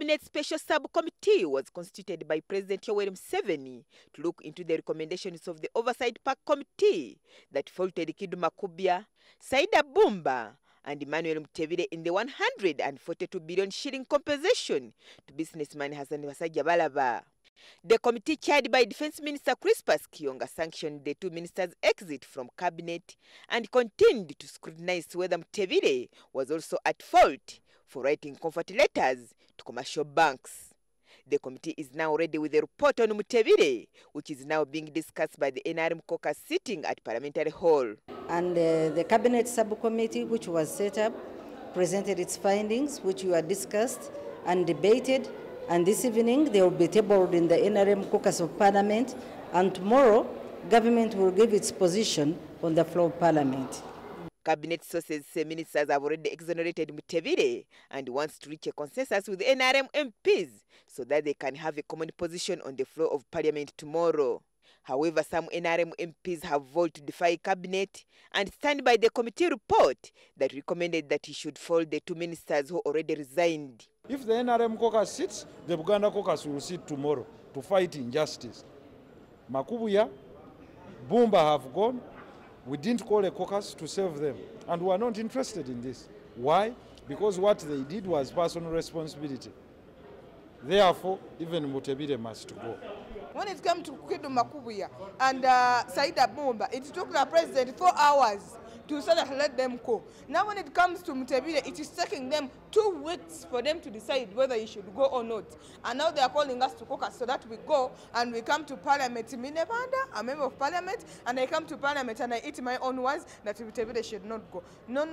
Cabinet Special Subcommittee was constituted by President Yoweri Museveni to look into the recommendations of the Oversight Park Committee that faulted Kiduma Kubya, Saida Bumba, and Emmanuel Mutebile in the 142 billion shilling compensation to businessman Hassan Basajjabalaba. The committee chaired by Defense Minister Crispus Kionga sanctioned the two ministers' exit from cabinet and continued to scrutinize whether Mutebile was also at fault for writing comfort letters to commercial banks. The committee is now ready with a report on Mutebile, which is now being discussed by the NRM caucus sitting at Parliamentary Hall. And the Cabinet Subcommittee, which was set up, presented its findings, which were discussed and debated. And this evening, they will be tabled in the NRM caucus of Parliament. And tomorrow, government will give its position on the floor of Parliament. Cabinet sources say ministers have already exonerated Mutebile and wants to reach a consensus with the NRM MPs so that they can have a common position on the floor of Parliament tomorrow. However, some NRM MPs have voted to defy cabinet and stand by the committee report that recommended that he should fold the two ministers who already resigned. If the NRM caucus sits, the Uganda caucus will sit tomorrow to fight injustice. Makubuya, Bumba have gone. We didn't call a caucus to save them, and we are not interested in this. Why? Because what they did was personal responsibility. Therefore, even Mutebile must go. When it comes to Kiduma Kubya and Saida Bumba, it took the president 4 hours to sort of let them go. Now when it comes to Mutebile, it is taking them 2 weeks for them to decide whether he should go or not. And now they are calling us to caucus so that we go and we come to Parliament. Me Nevada, a member of Parliament, and I come to Parliament and I eat my own words that Mutebile should not go. No.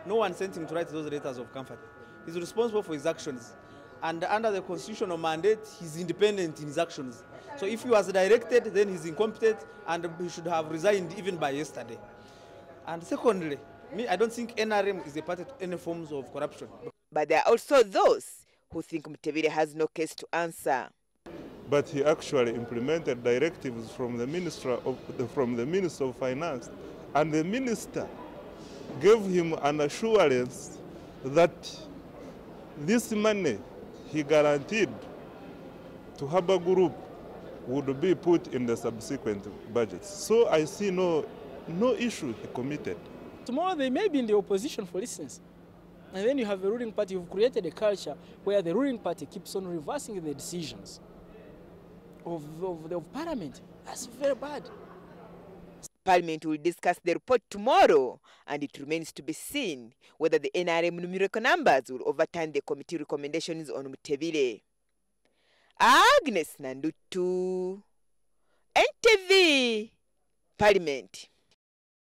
No one sent him to write those letters of comfort. He's responsible for his actions. And under the constitutional mandate, he's independent in his actions. So if he was directed, then he's incompetent and he should have resigned even by yesterday. And secondly, I don't think NRM is a part of any forms of corruption. But there are also those who think Mutebile has no case to answer. But he actually implemented directives from the Minister of Finance, and the minister gave him an assurance that this money he guaranteed to Harbour Group would be put in the subsequent budgets. So I see no issue he committed. Tomorrow they may be in the opposition, for instance. And then you have a ruling party who've created a culture where the ruling party keeps on reversing the decisions of Parliament. That's very bad. Parliament will discuss the report tomorrow, and it remains to be seen whether the NRM numerical numbers will overturn the committee recommendations on Mutebile. Agnes Nandutu, NTV, Parliament.